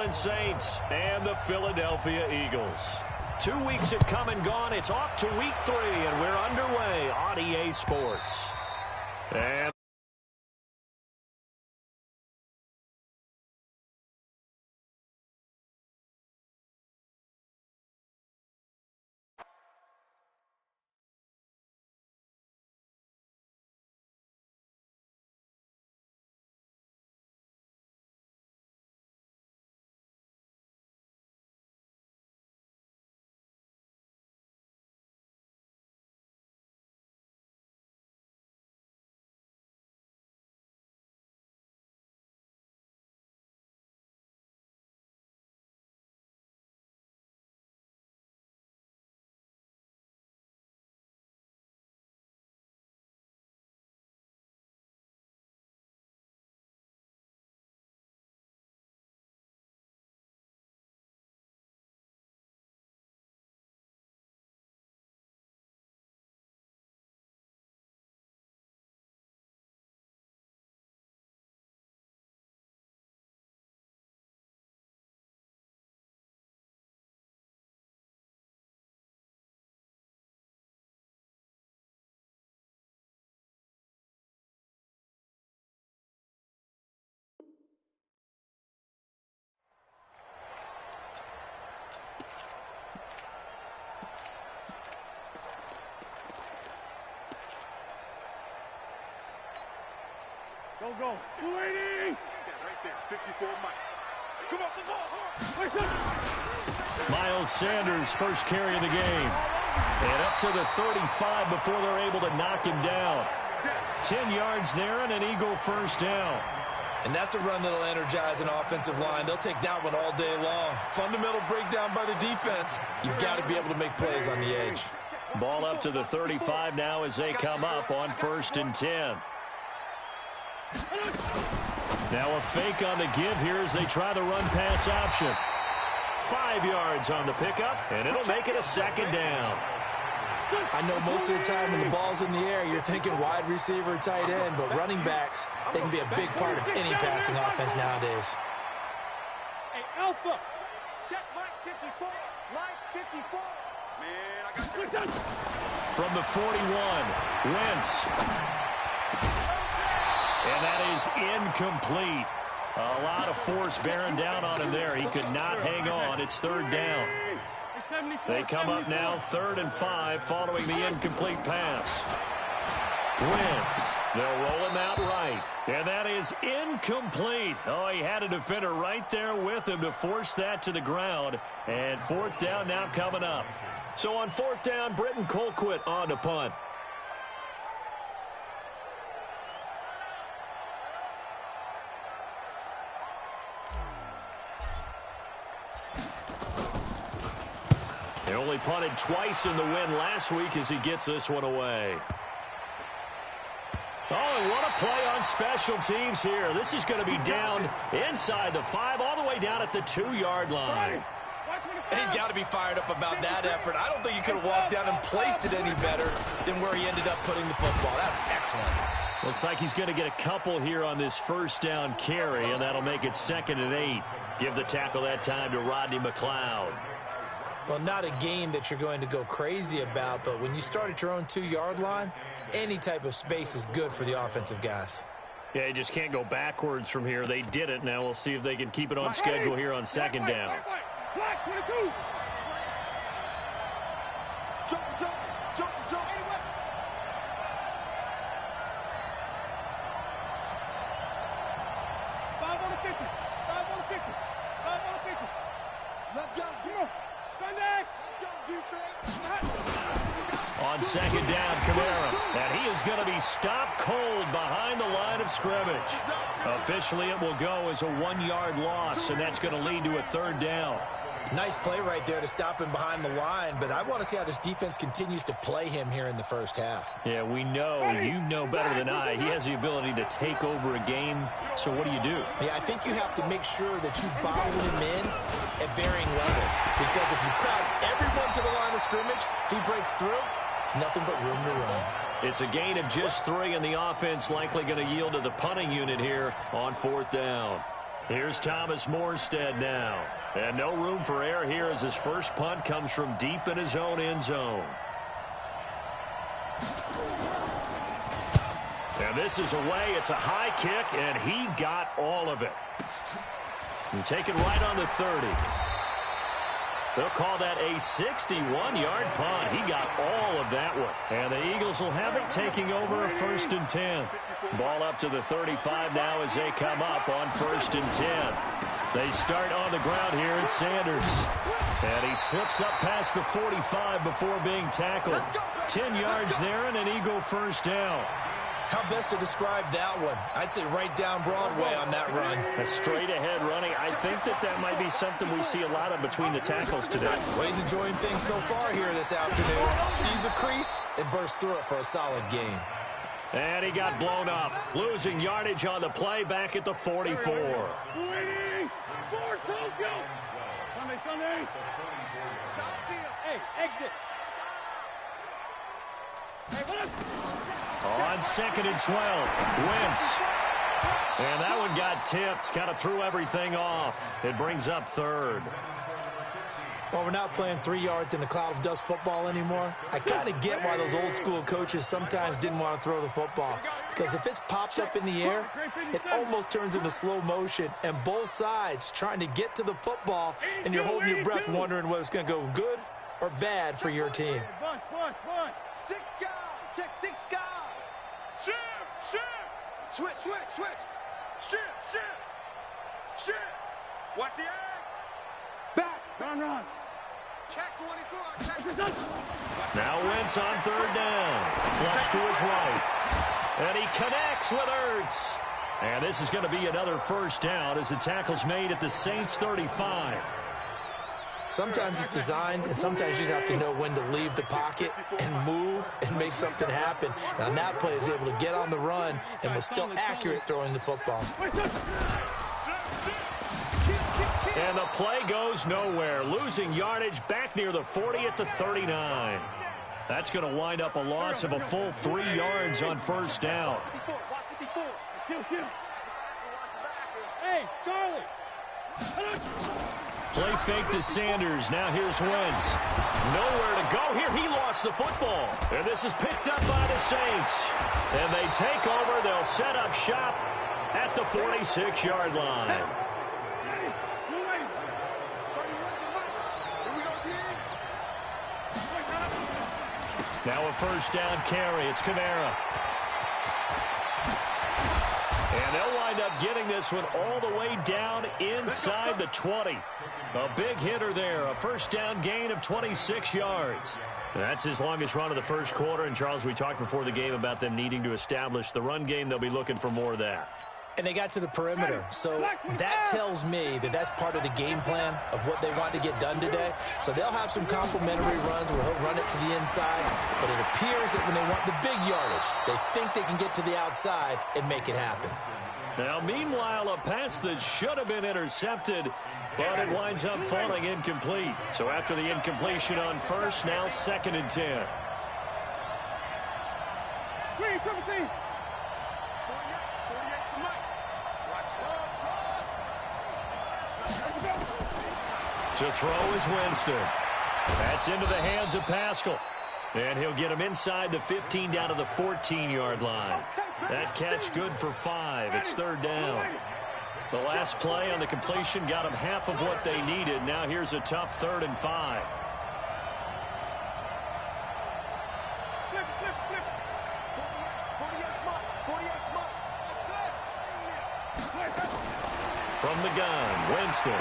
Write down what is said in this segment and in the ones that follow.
Orleans Saints and the Philadelphia Eagles. 2 weeks have come and gone. It's off to week 3, and we're underway on EA Sports. And Go. 280. Right there. 54 Mike. Come off the ball. Miles Sanders first carry of the game. And up to the 35 before they're able to knock him down. 10 yards there and an Eagle first down. And that's a run that'll energize an offensive line. They'll take that one all day long. Fundamental breakdown by the defense. You've got to be able to make plays on the edge. Ball up to the 35 now as they come up on 1st and 10. Now a fake on the give here as they try the run-pass option. 5 yards on the pickup, and it'll make it a 2nd down. I know most of the time when the ball's in the air, you're thinking wide receiver, tight end, but running backs, they can be a big part of any passing offense nowadays. Hey, Alpha. Check Mike 54. Mike 54. Man, I got you. From the 41, Wentz. And that is incomplete. A lot of force bearing down on him there. He could not hang on. It's 3rd down. They come up now 3rd and 5 following the incomplete pass. Wentz. They'll roll him out right. And that is incomplete. Oh, he had a defender right there with him to force that to the ground. And 4th down now coming up. So on 4th down, Britton Colquitt on to punt. They only punted twice in the win last week as he gets this one away. Oh, and what a play on special teams here. This is going to be down inside the 5, all the way down at the 2-yard line. And he's got to be fired up about that effort. I don't think he could have walked down and placed it any better than where he ended up putting the football. That's excellent. Looks like he's going to get a couple here on this 1st down carry, and that'll make it 2nd and 8. Give the tackle that time to Rodney McLeod. Well, not a game that you're going to go crazy about, but when you start at your own 2-yard line, any type of space is good for the offensive guys. Yeah, you just can't go backwards from here. They did it. Now we'll see if they can keep it on schedule here on 2nd down. Black 22. Jump. Anyway. 5 on the 50. 5 on the 50. 5 on the 50. Let's go. Sunday. On 2nd down, Kamara. And he is going to be stopped cold behind the line of scrimmage. Officially, it will go as a 1-yard loss, and that's going to lead to a 3rd down. Nice play right there to stop him behind the line, but I want to see how this defense continues to play him here in the 1st half. Yeah, we know. You know better than I. He has the ability to take over a game. So what do? Yeah, I think you have to make sure that you bottle him in at varying levels, because if you crowd everyone to the line of scrimmage, if he breaks through, it's nothing but room to run. It's a gain of just 3, and the offense likely going to yield to the punting unit here on 4th down. Here's Thomas Morstead now. And no room for error here as his first punt comes from deep in his own end zone. And this is away. It's a high kick, and he got all of it. And taken right on the 30. They'll call that a 61-yard punt. He got all of that one. And the Eagles will have it, taking over a 1st and 10. Ball up to the 35 now as they come up on 1st and 10. They start on the ground here at Sanders. And he slips up past the 45 before being tackled. 10 yards there and an Eagle first down. How best to describe that one? I'd say right down Broadway on that run. A straight-ahead running. I think that might be something we see a lot of between the tackles today. Well, he's enjoying things so far here this afternoon. Sees a crease and bursts through it for a solid gain. And he got blown up. Losing yardage on the play back at the 44. Hey, exit. On 2nd and 12, Wentz. And that one got tipped. Kind of threw everything off. It brings up 3rd. Well, we're not playing 3 yards in a cloud of dust football anymore. I kind of get why those old school coaches sometimes didn't want to throw the football. Because if it's popped up in the air, it almost turns into slow motion. And both sides trying to get to the football, and you're holding your breath wondering whether it's going to go good or bad for your team. Six guys. Check 6 guys. Shift. Switch. Shift. Watch the edge. Back. Run. Check 24. Now Wentz on 3rd down. Flush to his right. And he connects with Ertz. And this is going to be another first down as the tackle's made at the Saints 35. Sometimes it's designed, and sometimes you just have to know when to leave the pocket and move and make something happen. And on that play, he was able to get on the run and was still accurate throwing the football. And the play goes nowhere. Losing yardage back near the 40 at the 39. That's going to wind up a loss of a full 3 yards on first down. Hey, Charlie. Play fake to Sanders. Now here's Wentz. Nowhere to go here. He lost the football. And this is picked up by the Saints. And they take over. They'll set up shop at the 46-yard line. Now a first down carry. It's Kamara. And they'll wind up getting this one all the way down inside the 20. A big hitter there. A first down gain of 26 yards. That's his longest run of the first quarter. And, Charles, we talked before the game about them needing to establish the run game. They'll be looking for more of that. And they got to the perimeter. So that tells me that that's part of the game plan of what they want to get done today. So they'll have some complimentary runs where he'll run it to the inside. But it appears that when they want the big yardage, they think they can get to the outside and make it happen. Now, meanwhile, a pass that should have been intercepted, but it winds up falling incomplete. So after the incompletion on first, now 2nd and 10. To throw is Winston. That's into the hands of Pascal. And he'll get him inside the 15 down to the 14-yard line. That catch good for 5. It's 3rd down. The last play on the completion got them half of what they needed. Now here's a tough 3rd and 5. From the gun, Winston.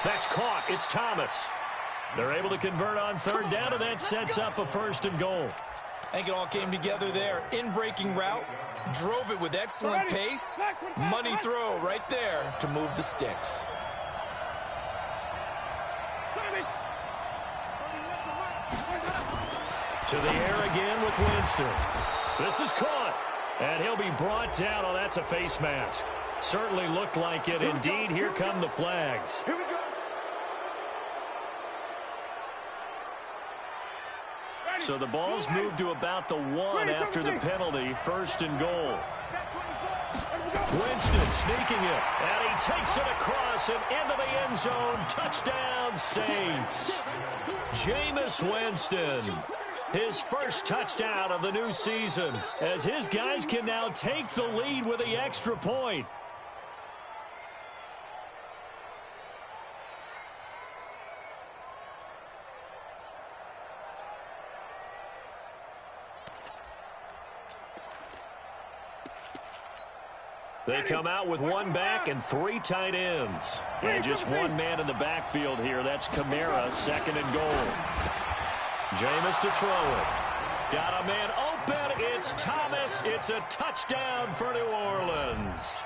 That's caught. It's Thomas. They're able to convert on 3rd down, and that sets up a 1st and goal. I think it all came together there. In-breaking route, drove it with excellent pace. Money throw right there to move the sticks. To the air again with Winston. This is caught, and he'll be brought down. Oh, that's a face mask. Certainly looked like it. Indeed, here come the flags. Here we go. So the ball's moved to about the 1 after the penalty. 1st and goal. Winston sneaking it, and he takes it across and into the end zone. Touchdown, Saints. Jameis Winston, his first touchdown of the new season, as his guys can now take the lead with the extra point. They come out with one back and 3 tight ends. And just one man in the backfield here. That's Kamara, 2nd and goal. Jameis to throw it. Got a man open. It's Thomas. It's a touchdown for New Orleans.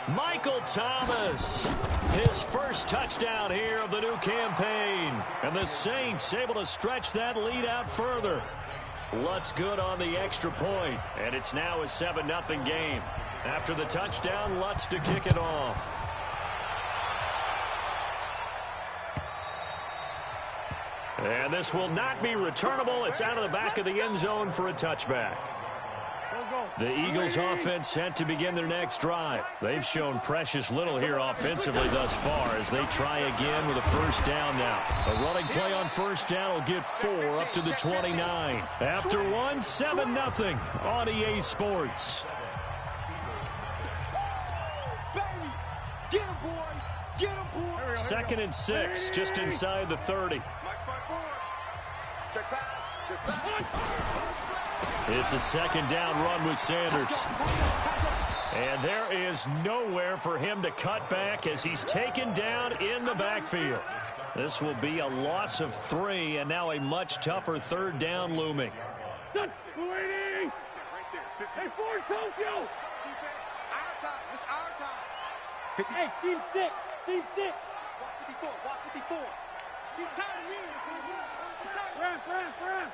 Michael Thomas, his first touchdown here of the new campaign. And the Saints able to stretch that lead out further. Lutz good on the extra point, and it's now a 7-0 game. After the touchdown, Lutz to kick it off. And this will not be returnable. It's out of the back of the end zone for a touchback. The Eagles offense set to begin their next drive. They've shown precious little here offensively thus far as they try again with a first down now. A running play on first down will get 4 up to the 29. After 1, 7-0 on EA Sports. Get him, boy. Get him, boy. 2nd and 6, just inside the 30. Check pass. Check pass. It's a 2nd down run with Sanders. And there is nowhere for him to cut back as he's taken down in the backfield. This will be a loss of 3 and now a much tougher 3rd down looming. Hey, Ford Tokyo! Defense, our time. It's our time. Hey, seam 6. Seam 6. Walk 54. He's tired of me. Run.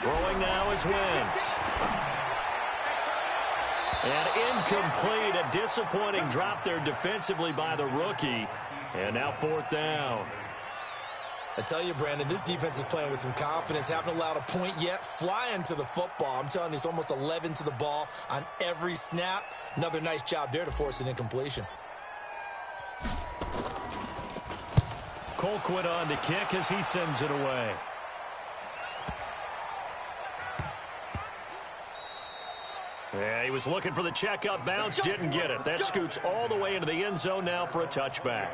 Throwing now is Wentz. And incomplete. A disappointing drop there defensively by the rookie. And now 4th down. I tell you, Brandon, this defense is playing with some confidence. Haven't allowed a point yet. Flying to the football. I'm telling you, it's almost 11 to the ball on every snap. Another nice job there to force an incompletion. Colquitt on the kick as he sends it away. Yeah, he was looking for the check-up bounce, didn't get it. That scoots all the way into the end zone now for a touchback.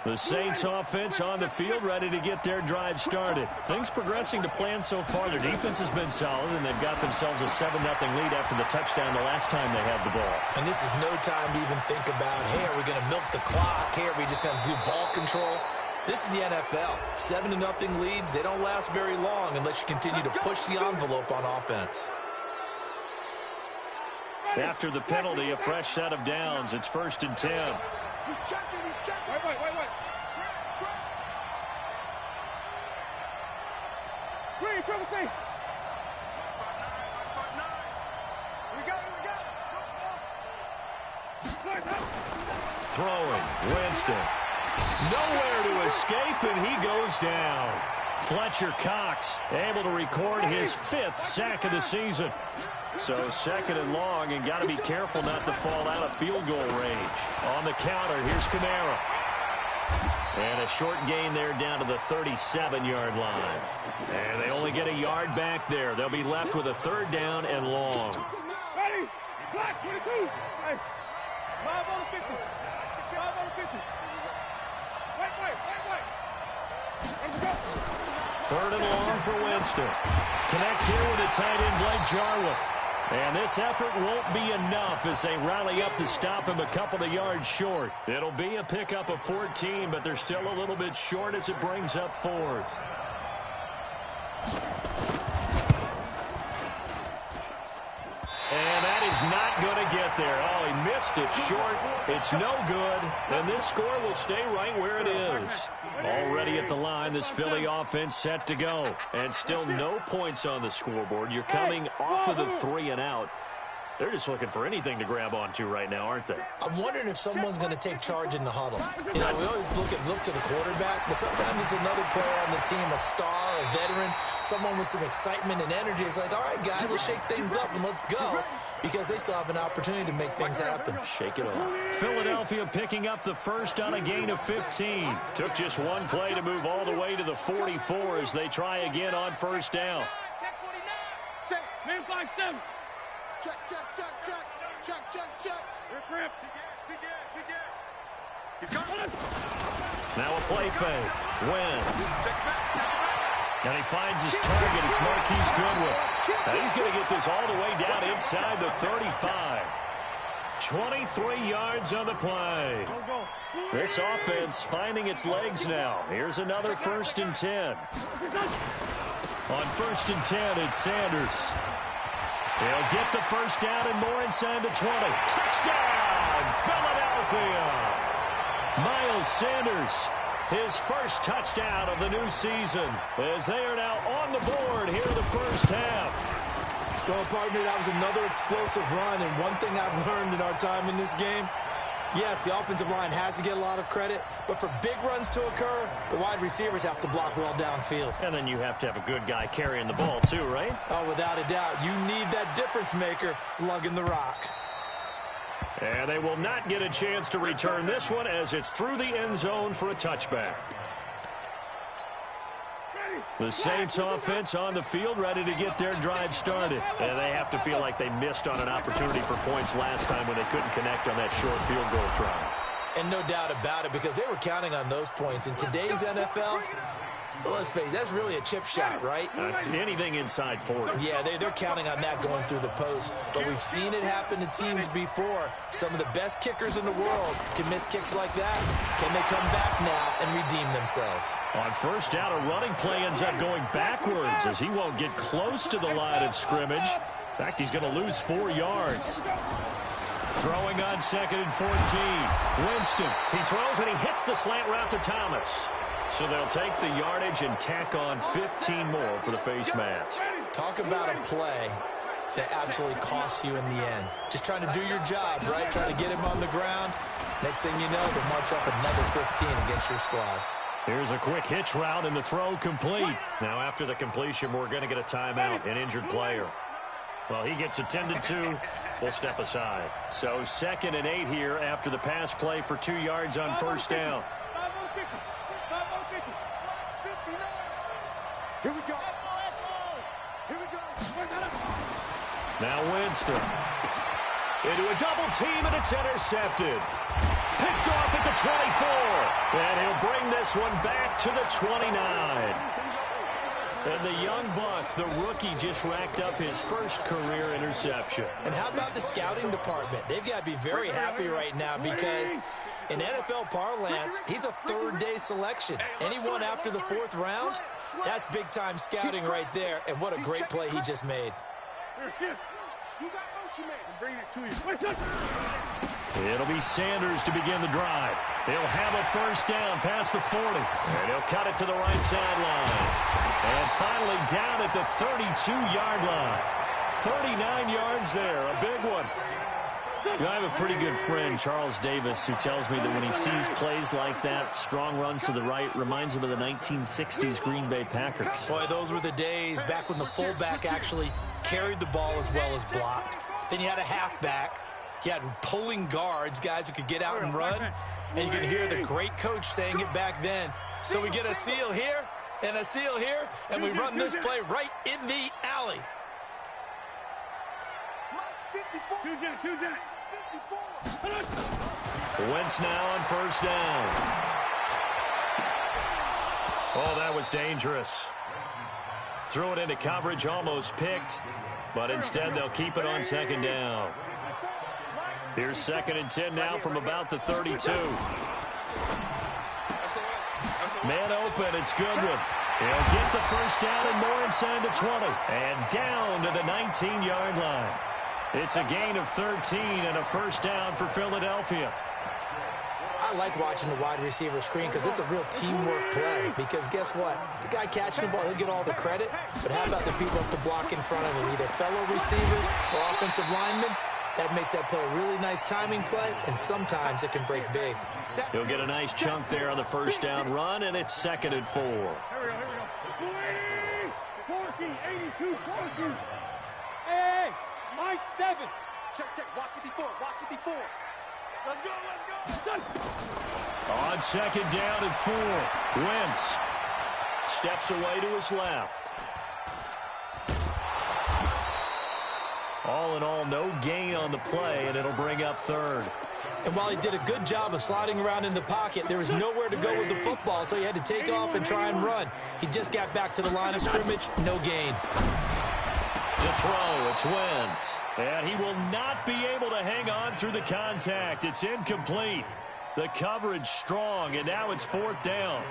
The Saints offense on the field ready to get their drive started. Things progressing to plan so far. Their defense has been solid, and they've got themselves a 7-0 lead after the touchdown the last time they had the ball. And this is no time to even think about, hey, are we going to milk the clock? Hey, are we just going to do ball control? This is the NFL. 7-0 leads, they don't last very long unless you continue to push the envelope on offense. After the penalty, a fresh set of downs. It's 1st and 10. He's checking. Wait. Green, triple C. We go. Throwing, Winston. Nowhere to escape, and he goes down. Fletcher Cox able to record his 5th sack of the season. So 2nd and long, and got to be careful not to fall out of field goal range. On the counter, here's Kamara. And a short gain there down to the 37-yard line. And they only get a yard back there. They'll be left with a 3rd down and long. Ready? Clock, 22. Hey, 5 on the 50. 5 on the 50. Wait. Let's go. 3rd and long for Winston. Connects here with a tight end, Blake Jarwin. And this effort won't be enough as they rally up to stop him a couple of yards short. It'll be a pickup of 14, but they're still a little bit short as it brings up 4th. And that is not going to get there. Oh, he missed it short. It's no good. And this score will stay right where it is. Already at the line, this Philly offense set to go. And still no points on the scoreboard. You're coming off of the 3 and out. They're just looking for anything to grab onto right now, aren't they? I'm wondering if someone's going to take charge in the huddle. You know, we always look to the quarterback, but sometimes it's another player on the team, a star, a veteran, someone with some excitement and energy. It's like, all right, guys, let's shake things up and let's go, because they still have an opportunity to make things happen. Shake it off. Philadelphia picking up the first on a gain of 15. Took just one play to move all the way to the 44 as they try again on first down. Check 49. Man 5-7. Check. Grip. He's coming. Now a play fake. Wentz. And he finds his target. It's Marquise Goodwin. Now he's going to get this all the way down inside the 35. 23 yards on the play. This offense finding its legs now. Here's another 1st and 10. On 1st and 10, it's Sanders. He'll get the first down and more inside the 20. Touchdown, Philadelphia! Miles Sanders, his first touchdown of the new season, as they are now on the board here in the first half. Well, partner, that was another explosive run, and one thing I've learned in our time in this game, yes, the offensive line has to get a lot of credit, but for big runs to occur, the wide receivers have to block well downfield. And then you have to have a good guy carrying the ball too, right? Oh, without a doubt. You need that difference maker lugging the rock. And they will not get a chance to return this one as it's through the end zone for a touchback. The Saints offense on the field ready to get their drive started. And they have to feel like they missed on an opportunity for points last time when they couldn't connect on that short field goal try. And no doubt about it, because they were counting on those points. In today's NFL, let's face it, that's really a chip shot, right? That's anything inside 40. Yeah, they're counting on that going through the post. But we've seen it happen to teams before. Some of the best kickers in the world can miss kicks like that. Can they come back now and redeem themselves? On first down, a running play ends up going backwards as he won't get close to the line of scrimmage. In fact, he's going to lose 4 yards. Throwing on 2nd and 14. Winston, he throws and he hits the slant route to Thomas. So they'll take the yardage and tack on 15 more for the face mask. Talk about a play that absolutely costs you in the end. Just trying to do your job, right? Trying to get him on the ground. Next thing you know, they'll march up another 15 against your squad. Here's a quick hitch route and the throw complete. Now after the completion, we're going to get a timeout, an injured player. Well, he gets attended to. We'll step aside. So 2nd and 8 here after the pass play for 2 yards on first down. Here we go. Now Winston. Into a double team, and it's intercepted. Picked off at the 24. And he'll bring this one back to the 29. And the young buck, the rookie, just racked up his first career interception. And how about the scouting department? They've got to be very happy right now because in NFL parlance, he's a third-day selection. Anyone after the 4th round, that's big-time scouting right there. And what a great play he just made. Bring it to you. It'll be Sanders to begin the drive. He'll have a first down past the 40. And he'll cut it to the right sideline. And finally down at the 32-yard line. 39 yards there, a big one. You know, I have a pretty good friend, Charles Davis, who tells me that when he sees plays like that, strong runs to the right, reminds him of the 1960s Green Bay Packers. Boy, those were the days back when the fullback actually carried the ball as well as blocked. Then you had a halfback. You had pulling guards, guys who could get out and run. And you can hear the great coach saying it back then. So we get a seal here and a seal here, and we run this play right in the alley. Wentz now on first down. Oh, that was dangerous. Threw it into coverage, almost picked, but instead they'll keep it on 2nd down. Here's 2nd and 10 now from about the 32. Man open, it's Goodwin. He'll get the first down and more inside the 20. And down to the 19-yard line. It's a gain of 13 and a first down for Philadelphia. I I like watching the wide receiver screen because it's a real teamwork play. Because guess what? The guy catching the ball, he'll get all the credit. But how about the people up to block in front of him, either fellow receivers or offensive linemen? That makes that play a really nice timing play, and sometimes it can break big. He'll get a nice chunk there on the first down run, and it's 2nd and 4. Here we go. 40, 82, 40. Hey, my 7. Check. Watch 54. Let's go. On 2nd down and 4, Wentz steps away to his left. All in all, no gain on the play, and it'll bring up 3rd. And while he did a good job of sliding around in the pocket, there was nowhere to go with the football, so he had to take off and try and run. He just got back to the line of scrimmage, no gain. To throw, it's Wentz. And he will not be able to hang on through the contact. It's incomplete. The coverage strong, and now it's 4th down.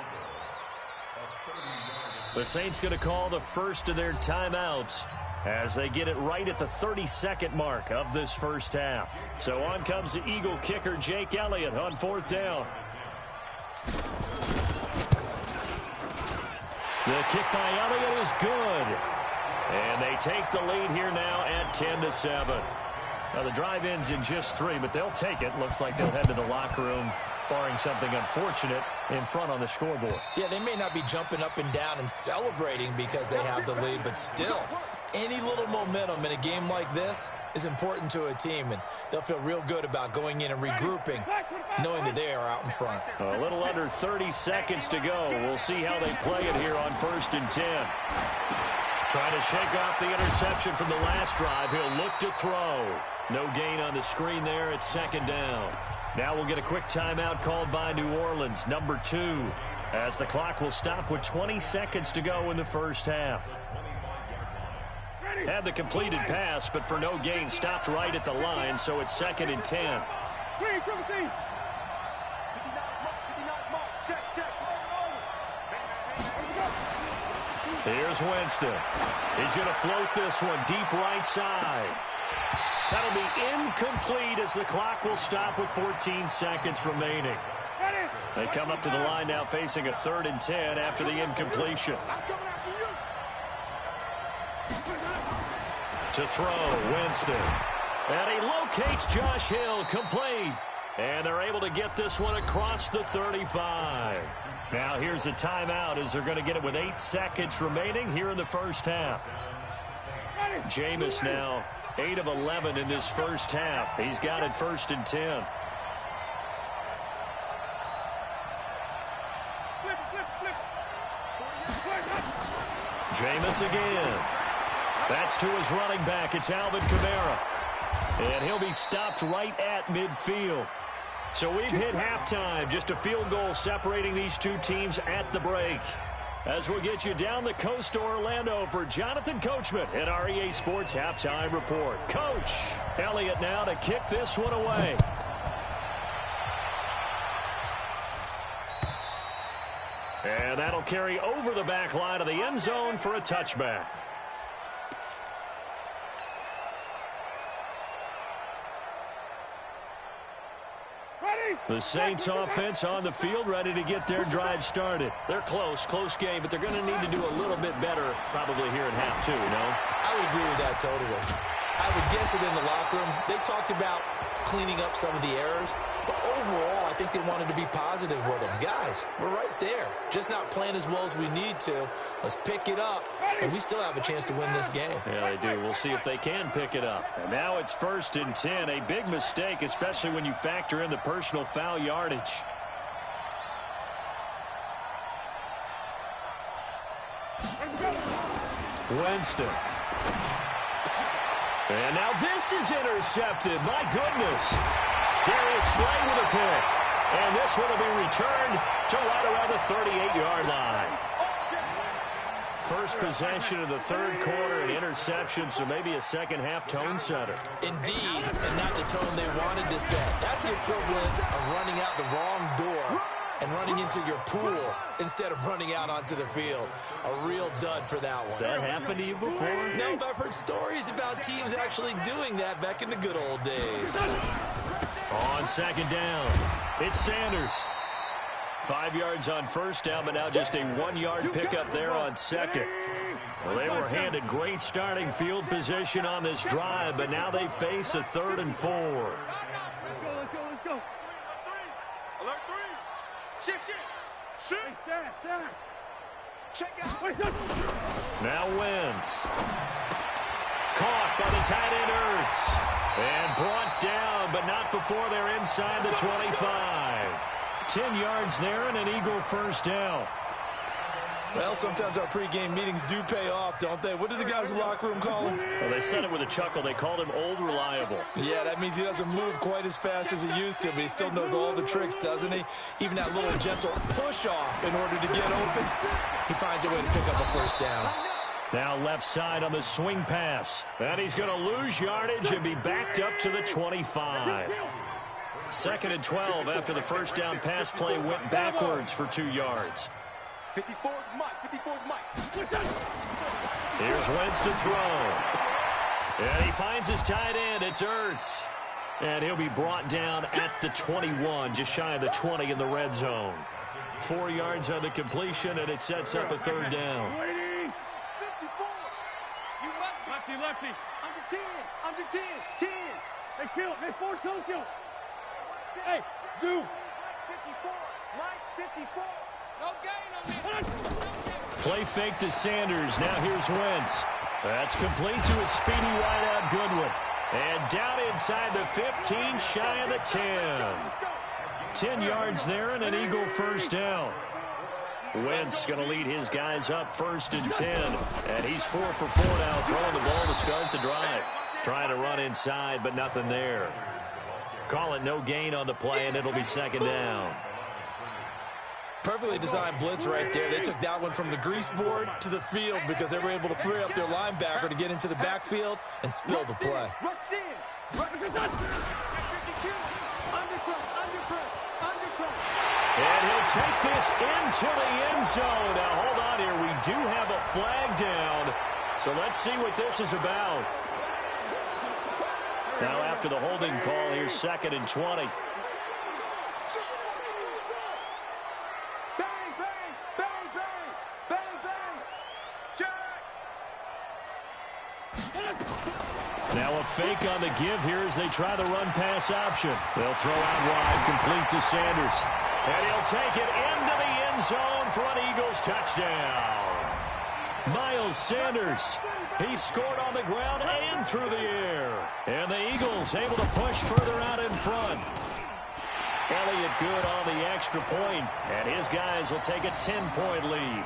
The Saints going to call the first of their timeouts as they get it right at the 32nd mark of this first half. So on comes the Eagle kicker, Jake Elliott, on 4th down. The kick by Elliott is good. And they take the lead here now at 10-7. Now, the drive ends in just 3, but they'll take it. Looks like they'll head to the locker room, barring something unfortunate, in front on the scoreboard. Yeah, they may not be jumping up and down and celebrating because they have the lead, but still, any little momentum in a game like this is important to a team, and they'll feel real good about going in and regrouping, knowing that they are out in front. A little under 30 seconds to go. We'll see how they play it here on 1st and 10. Trying to shake off the interception from the last drive. He'll look to throw. No gain on the screen there at 2nd down. Now we'll get a quick timeout called by New Orleans, number 2, as the clock will stop with 20 seconds to go in the first half. Had the completed pass, but for no gain, stopped right at the line, so it's 2nd and 10. Here's Winston. He's going to float this one deep right side. That'll be incomplete as the clock will stop with 14 seconds remaining. They come up to the line now facing a 3rd and 10 after the incompletion. To throw, Winston. And he locates Josh Hill, complete. And they're able to get this one across the 35. Now here's a timeout as they're going to get it with 8 seconds remaining here in the first half. Jameis now 8 of 11 in this first half. He's got it 1st and 10. Jameis again. That's to his running back. It's Alvin Kamara. And he'll be stopped right at midfield. So we've hit halftime. Just a field goal separating these two teams at the break. As we'll get you down the coast to Orlando for Jonathan Coachman at our EA Sports Halftime Report. Coach Elliott now to kick this one away. And that'll carry over the back line of the end zone for a touchback. The Saints offense on the field, ready to get their drive started. They're close game, but they're going to need to do a little bit better probably here in half 2, no? I would agree with that totally. I would guess it in the locker room. They talked about cleaning up some of the errors, but overall, I think they wanted to be positive with them. Guys, we're right there. Just not playing as well as we need to. Let's pick it up, and we still have a chance to win this game. Yeah, they do. We'll see if they can pick it up. And now it's 1st and 10. A big mistake, especially when you factor in the personal foul yardage. Winston. And now this is intercepted. My goodness. Darius Slay with a pick. And this one will be returned to right around the 38-yard line. First possession of the third quarter, an interception, so maybe a second-half tone setter. Indeed, and not the tone they wanted to set. That's the equivalent of running out the wrong door and running into your pool instead of running out onto the field. A real dud for that one. Has that happened to you before? No, but I've heard stories about teams actually doing that back in the good old days. On second down, it's Sanders. 5 yards on first down, but now just a 1-yard pickup there on second. Well, they were handed great starting field position on this drive, but now they face a 3rd and 4. Let's go. Alert 3. Shift. Check out. Now Wentz. Caught by the tight end Ertz. And brought down, but not before they're inside the 25. 10 yards there and an Eagle first down. Well, sometimes our pregame meetings do pay off, don't they? What did the guys in the locker room call him? Well, they said it with a chuckle. They called him Old Reliable. Yeah, that means he doesn't move quite as fast as he used to, but he still knows all the tricks, doesn't he? Even that little gentle push-off in order to get open. He finds a way to pick up a first down. Now left side on the swing pass. And he's going to lose yardage and be backed up to the 25. 2nd and 12 after the first down pass play went backwards for 2 yards. 54's Mike. Here's Wentz to throw. And he finds his tight end. It's Ertz. And he'll be brought down at the 21, just shy of the 20 in the red zone. 4 yards on the completion, and it sets up a 3rd down. 54. You lefty. Under 10. Hey, Phil. Hey, force Tokyo. Hey, Zoo. 54. Mike, 54. No gain on this. Play fake to Sanders. Now here's Wentz. That's complete to a speedy wideout Goodwin. And down inside the 15, shy of the 10. 10 yards there and an Eagle first down. Wentz going to lead his guys up 1st and 10. And he's 4 for 4 now, throwing the ball to start the drive. Trying to run inside, but nothing there. Call it no gain on the play, and it'll be 2nd down. Perfectly designed blitz right there. They took that one from the grease board to the field because they were able to free up their linebacker to get into the backfield and spill the play. And he'll take this into the end zone. Now, hold on here. We do have a flag down. So let's see what this is about. Now, after the holding call, here's 2nd and 20. Now a fake on the give here as they try the run-pass option. They'll throw out wide, complete to Sanders. And he'll take it into the end zone for an Eagles touchdown. Miles Sanders, he scored on the ground and through the air. And the Eagles able to push further out in front. Elliott good on the extra point, and his guys will take a 10-point lead.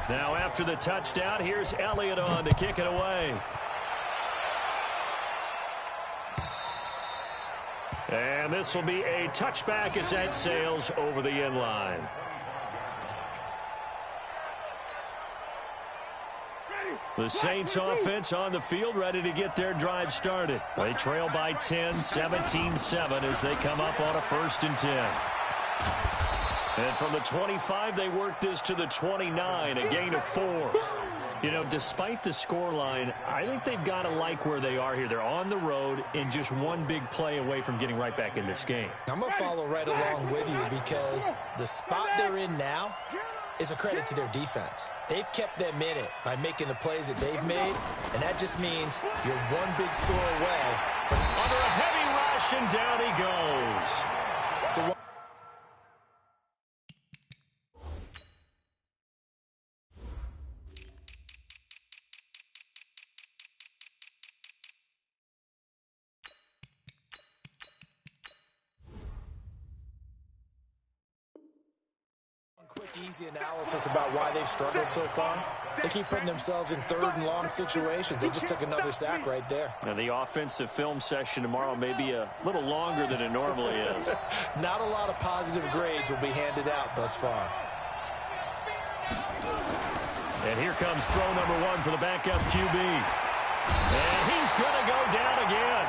Now after the touchdown, here's Elliott on to kick it away. And this will be a touchback as that sails over the end line. The Saints offense on the field ready to get their drive started. They trail by 10, 17-7 as they come up on a 1st and 10. And from the 25, they work this to the 29, a gain of 4. You know, despite the scoreline, I think they've got to like where they are here. They're on the road and just one big play away from getting right back in this game. I'm going to follow right along with you because the spot they're in now is a credit to their defense. They've kept them in it by making the plays that they've made, and that just means you're one big score away. Under a heavy rush, and down he goes. So easy analysis about why they've struggled so far. They keep putting themselves in 3rd and long situations. They just took another sack right there. And the offensive film session tomorrow may be a little longer than it normally is. Not a lot of positive grades will be handed out thus far. And here comes throw number 1 for the backup QB. And he's going to go down again.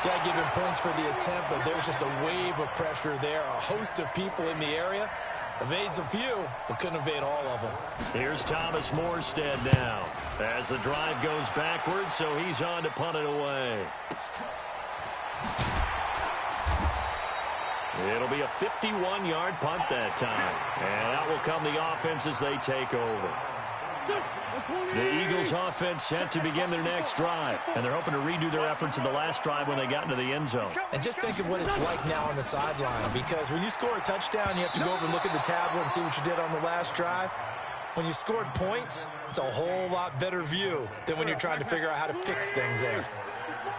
Got to give him points for the attempt, but there's just a wave of pressure there. A host of people in the area. Evades a few, but couldn't evade all of them. Here's Thomas Morstead now. As the drive goes backwards, so he's on to punt it away. It'll be a 51-yard punt that time. And out will come the offense as they take over. The Eagles offense set to begin their next drive. And they're hoping to redo their efforts in the last drive when they got into the end zone. And just think of what it's like now on the sideline. Because when you score a touchdown, you have to go over and look at the tablet and see what you did on the last drive. When you scored points, it's a whole lot better view than when you're trying to figure out how to fix things there.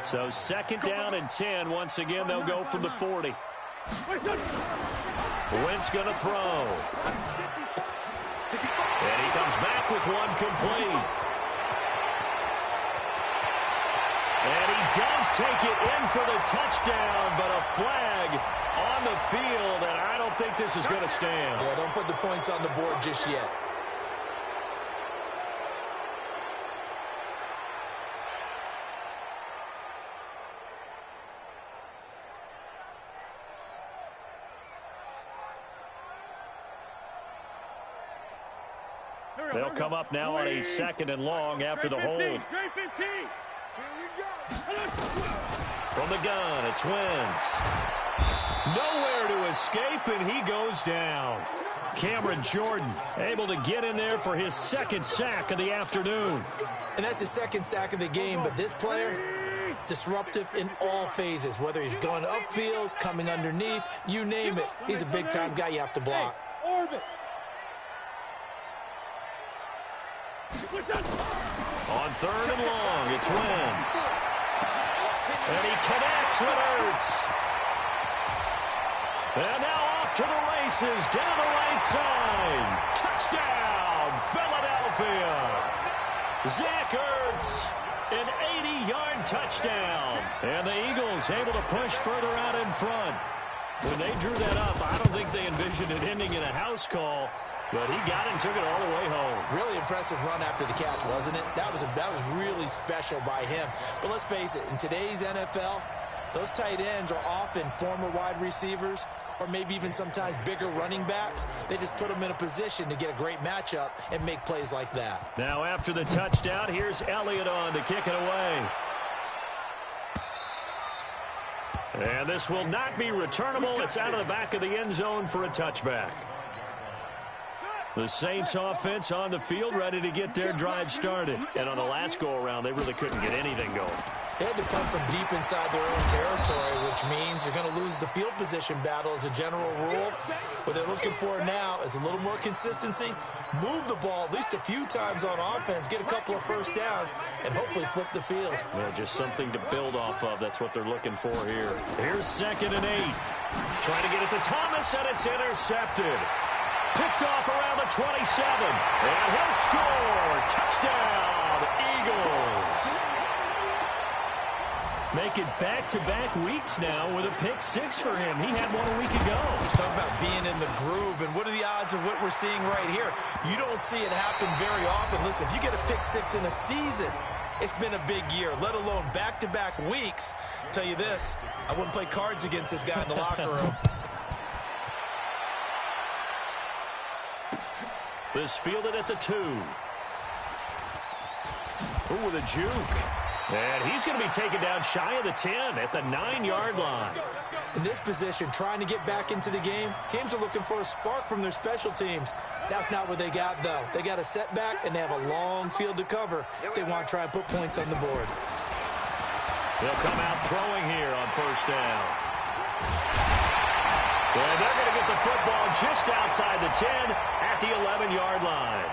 So second down and 10. Once again, they'll go from the 40. Wentz going to throw. And he comes back with one complete. And he does take it in for the touchdown, but a flag on the field, and I don't think this is going to stand. Yeah, don't put the points on the board just yet. They'll come up now on a second and long after the hold. From the gun, it's Wentz. Nowhere to escape, and he goes down. Cameron Jordan able to get in there for his second sack of the afternoon. And that's his second sack of the game, but this player, disruptive in all phases, whether he's going upfield, coming underneath, you name it. He's a big-time guy you have to block. On third and long, it's Wentz. And he connects with Ertz. And now off to the races, down the right side. Touchdown, Philadelphia. Zach Ertz, an 80-yard touchdown. And the Eagles able to push further out in front. When they drew that up, I don't think they envisioned it ending in a house call. But he got it and took it all the way home. Really impressive run after the catch, wasn't it? That was really special by him. But let's face it, in today's NFL, those tight ends are often former wide receivers or maybe even sometimes bigger running backs. They just put them in a position to get a great matchup and make plays like that. Now after the touchdown, here's Elliott on to kick it away. And this will not be returnable. It's out of the back of the end zone for a touchback. The Saints offense on the field ready to get their drive started. And on the last go-around, they really couldn't get anything going. They had to punt from deep inside their own territory, which means you're going to lose the field position battle as a general rule. What they're looking for now is a little more consistency, move the ball at least a few times on offense, get a couple of first downs, and hopefully flip the field. Yeah, just something to build off of. That's what they're looking for here. Here's 2nd and 8. Trying to get it to Thomas, and it's intercepted. Picked off around the 27. And he'll score. Touchdown, Eagles. Make it back-to-back weeks now with a pick-6 for him. He had one a week ago. Talk about being in the groove, and what are the odds of what we're seeing right here? You don't see it happen very often. Listen, if you get a pick-6 in a season, it's been a big year, let alone back-to-back weeks. I'll tell you this, I wouldn't play cards against this guy in the locker room. This fielded at the 2. Ooh, with a juke. And he's going to be taken down shy of the 10 at the 9-yard line. In this position, trying to get back into the game, teams are looking for a spark from their special teams. That's not what they got, though. They got a setback, and they have a long field to cover if they want to try and put points on the board. They'll come out throwing here on first down. Well, they're going to get the football just outside the 10 at the 11-yard line.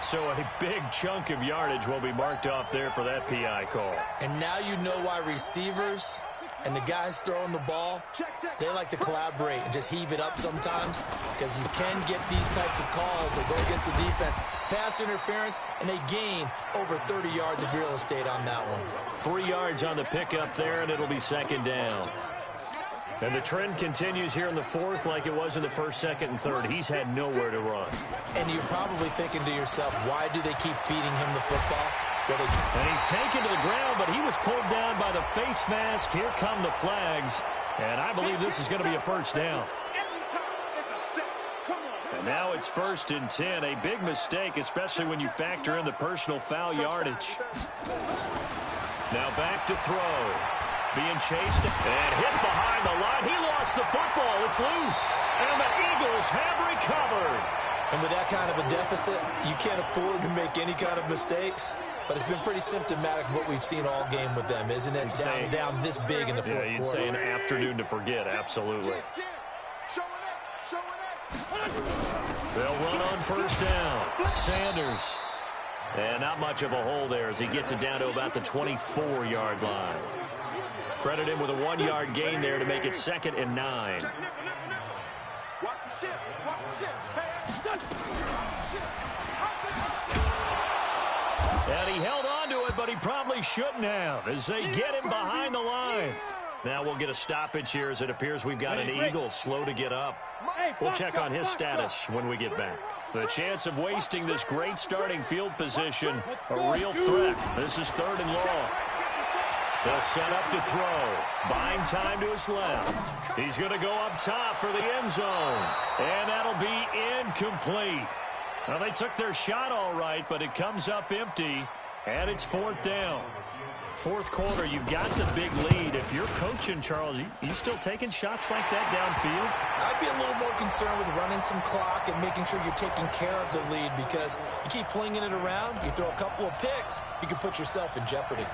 So a big chunk of yardage will be marked off there for that PI call. And now you know why receivers and the guys throwing the ball, they like to collaborate and just heave it up sometimes, because you can get these types of calls that go against the defense. Pass interference, and they gain over 30 yards of real estate on that one. 3 yards on the pickup there, and it'll be 2nd down. And the trend continues here in the 4th like it was in the 1st, 2nd, and 3rd. He's had nowhere to run. And you're probably thinking to yourself, why do they keep feeding him the football? Well, and he's taken to the ground, but he was pulled down by the face mask. Here come the flags. And I believe this is going to be a first down. Now it's 1st and 10. A big mistake, especially when you factor in the personal foul yardage. Now back to throw. Being chased and hit behind the line. He lost the football. It's loose. And the Eagles have recovered. And with that kind of a deficit, you can't afford to make any kind of mistakes. But it's been pretty symptomatic of what we've seen all game with them, isn't it? Down this big in the fourth quarter. You'd say an afternoon to forget, absolutely. They'll run on 1st down. Sanders. And not much of a hole there as he gets it down to about the 24-yard line. Credit him with a 1-yard gain there to make it 2nd and 9. And he held on to it, but he probably shouldn't have as they get him behind the line. Now we'll get a stoppage here as it appears we've got an Eagle slow to get up. We'll check on his status when we get back. The chance of wasting this great starting field position, a real threat. This is 3rd and long. They'll set up to throw. Buying time to his left. He's going to go up top for the end zone. And that'll be incomplete. Now, they took their shot all right, but it comes up empty, and it's 4th down. Fourth quarter, you've got the big lead. If you're coaching, Charles, you still taking shots like that downfield? I'd be a little more concerned with running some clock and making sure you're taking care of the lead because you keep flinging it around, you throw a couple of picks, you can put yourself in jeopardy.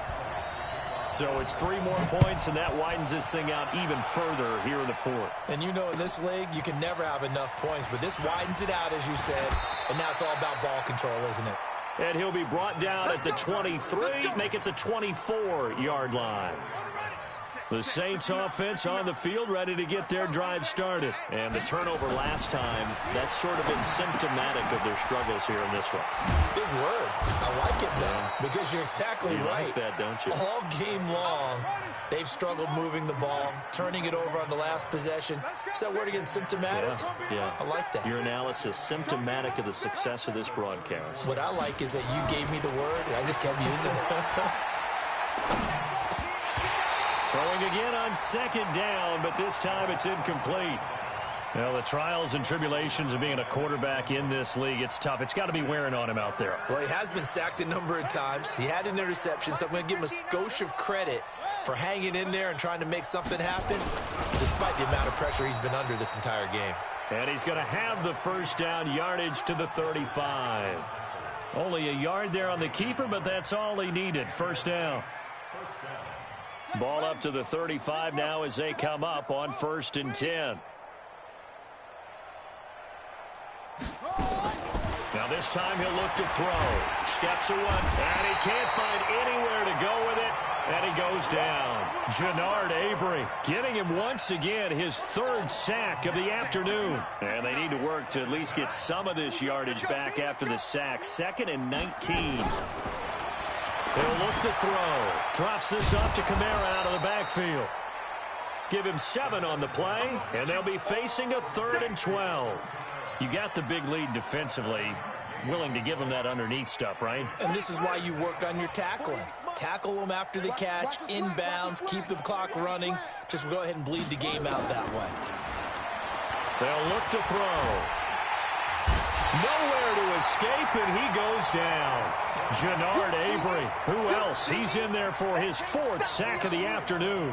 So it's 3 more points, and that widens this thing out even further here in the fourth. And you know in this league, you can never have enough points, but this widens it out, as you said, and now it's all about ball control, isn't it? And he'll be brought down at the 23, make it the 24-yard line. The Saints offense on the field ready to get their drive started. And the turnover last time, that's sort of been symptomatic of their struggles here in this one. Big word. I like it, though, because you're exactly right. You like that, don't you? All game long, they've struggled moving the ball, turning it over on the last possession. Is that word again, symptomatic? Yeah. I like that. Your analysis, symptomatic of the success of this broadcast. What I like is that you gave me the word, and I just kept using it. Throwing again on 2nd down, but this time it's incomplete. Well, the trials and tribulations of being a quarterback in this league, it's tough. It's got to be wearing on him out there. Well, he has been sacked a number of times. He had an interception, so I'm going to give him a skosh of credit for hanging in there and trying to make something happen, despite the amount of pressure he's been under this entire game. And he's going to have the 1st down yardage to the 35. Only a yard there on the keeper, but that's all he needed. 1st down. Ball up to the 35 now as they come up on 1st and 10. Now this time he'll look to throw. Steps away, and he can't find anywhere to go with it, and he goes down. Jannard Avery getting him once again his 3rd sack of the afternoon. And they need to work to at least get some of this yardage back after the sack. 2nd and 19. He'll look to throw. Drops this up to Kamara out of the backfield. Give him 7 on the play, and they'll be facing a 3rd and 12. You got the big lead defensively. Willing to give him that underneath stuff, right? And this is why you work on your tackling. Tackle them after the catch, inbounds, keep the clock running. Just go ahead and bleed the game out that way. They'll look to throw. Nowhere to escape, and he goes down. Jannard Avery. Who else? He's in there for his 4th sack of the afternoon.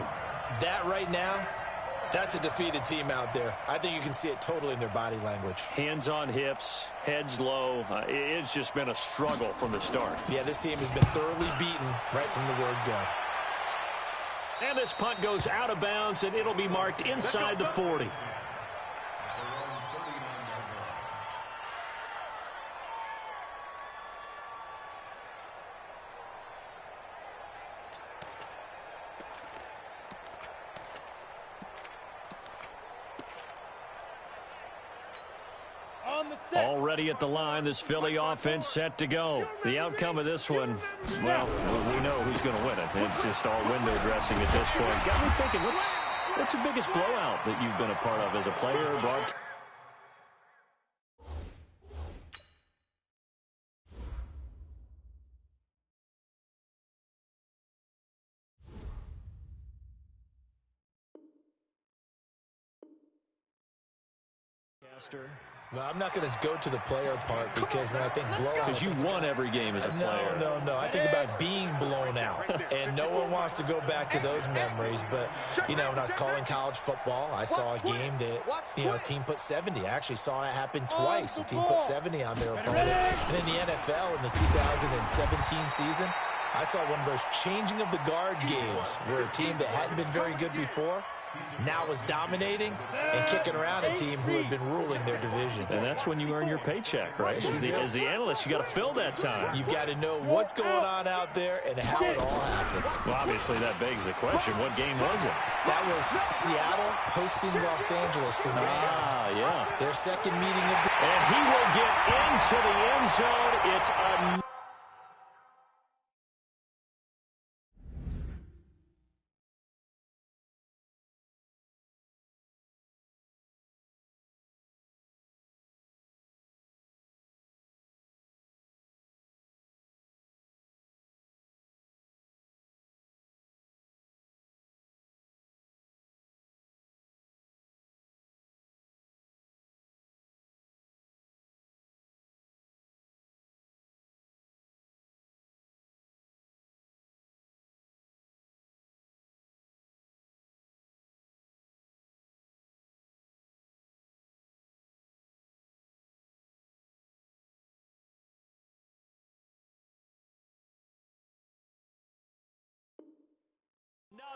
That right now, that's a defeated team out there. I think you can see it totally in their body language. Hands on hips, heads low. It's just been a struggle from the start. Yeah, this team has been thoroughly beaten right from the word go. And this punt goes out of bounds, and it'll be marked inside the 40. Already at the line, this Philly offense set to go. The outcome of this one, well, we know who's going to win it. It's just all window dressing at this point. Got me thinking, what's the biggest blowout that you've been a part of as a player or broadcaster? Well, I'm not going to go to the player part because when I think blowout... Because you won every game as a player. No. I think about being blown out. And no one wants to go back to those memories. But, when I was calling college football, I saw a game that, a team put 70. I actually saw it happen twice. A team put 70 on their opponent. And in the NFL, in the 2017 season, I saw one of those changing of the guard games where a team that hadn't been very good before now was dominating and kicking around a team who had been ruling their division. And that's when you earn your paycheck, right? As the analyst, you got to fill that time. You've got to know what's going on out there and how it all happened. Well, obviously, that begs the question, what game was it? That was Seattle hosting Los Angeles, the Rams. Yeah. Their second meeting of the... And he will get into the end zone. It's a...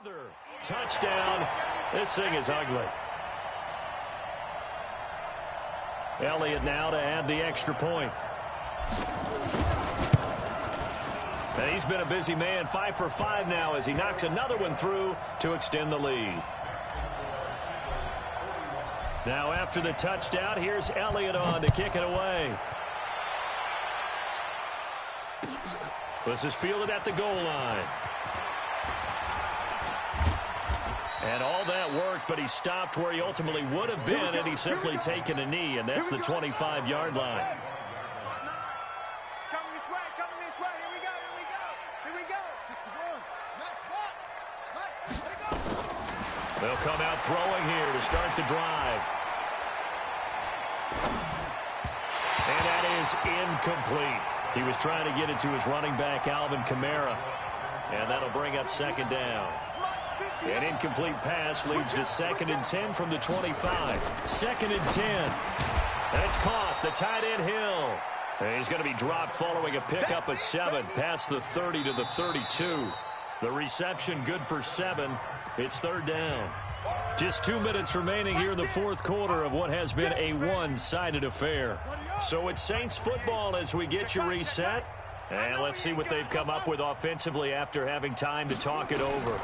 Another touchdown. This thing is ugly. Elliott now to add the extra point. And he's been a busy man, 5 for 5 now as he knocks another one through to extend the lead. Now after the touchdown, here's Elliott on to kick it away. This is fielded at the goal line. And all that worked, but he stopped where he ultimately would have been, and he's simply taken a knee, and that's the 25-yard line. Coming this way, here we go. 61. Let it go. They'll come out throwing here to start the drive. And that is incomplete. He was trying to get it to his running back, Alvin Kamara, and that'll bring up second down. An incomplete pass leads to 2nd and 10 from the 25. 2nd and 10. And it's caught. The tight end Hill. And he's going to be dropped following a pickup of 7 past the 30 to the 32. The reception good for 7. It's 3rd down. Just 2 minutes remaining here in the 4th quarter of what has been a one-sided affair. So it's Saints football as we get you reset. And let's see what they've come up with offensively after having time to talk it over.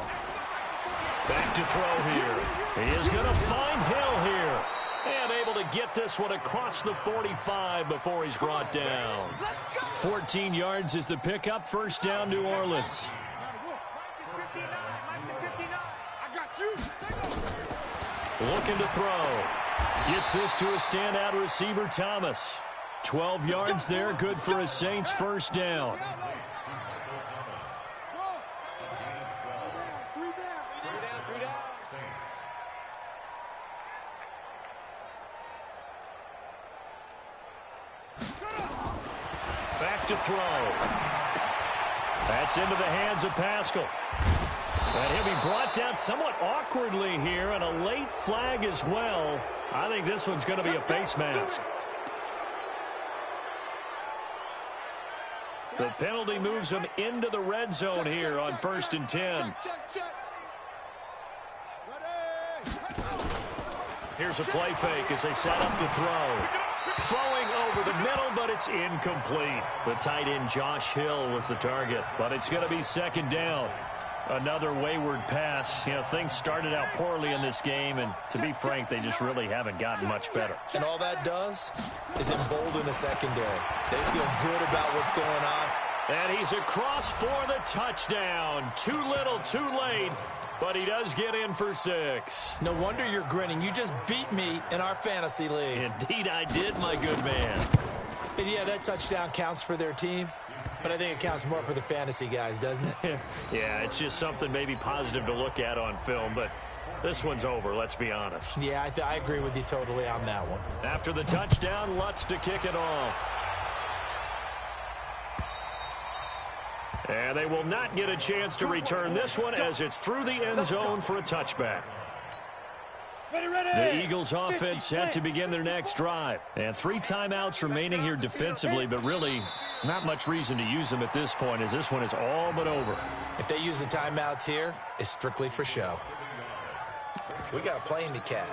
Back to throw here. He is going to find Hill here. And able to get this one across the 45 before he's brought down. 14 yards is the pickup. 1st down, New Orleans. Looking to throw. Gets this to a standout receiver, Thomas. 12 yards there, good for a Saints 1st down. Back to throw. That's into the hands of Pascal. And he'll be brought down somewhat awkwardly here, and a late flag as well. I think this one's going to be a face mask. The penalty moves him into the red zone here on 1st and 10. Here's a play fake as they set up to throw. Throwing over the middle, but it's incomplete. The tight end Josh Hill was the target, but it's going to be 2nd down. Another wayward pass. Things started out poorly in this game, and to be frank, they just really haven't gotten much better. And all that does is embolden the secondary. They feel good about what's going on. And he's across for the touchdown. Too little, too late, but he does get in for 6. No wonder you're grinning. You just beat me in our fantasy league. Indeed I did, my good man. And yeah, that touchdown counts for their team. But I think it counts more for the fantasy guys, doesn't it? Yeah, it's just something maybe positive to look at on film. But This one's over, let's be honest. Yeah, I agree with you totally on that one. After the touchdown, Lutz to kick it off. And they will not get a chance to return this one as it's through the end zone for a touchback. The Eagles offense set to begin their next drive. And 3 timeouts remaining here defensively, but really not much reason to use them at this point as this one is all but over. If they use the timeouts here, it's strictly for show. We got a plane to catch.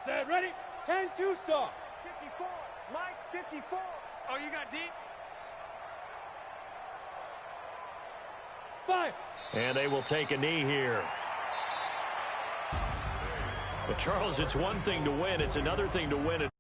Set, ready? 10-2 saw. 54. Mike, 54. Oh, you got deep? 5. And they will take a knee here. But, Charles, it's one thing to win. It's another thing to win it.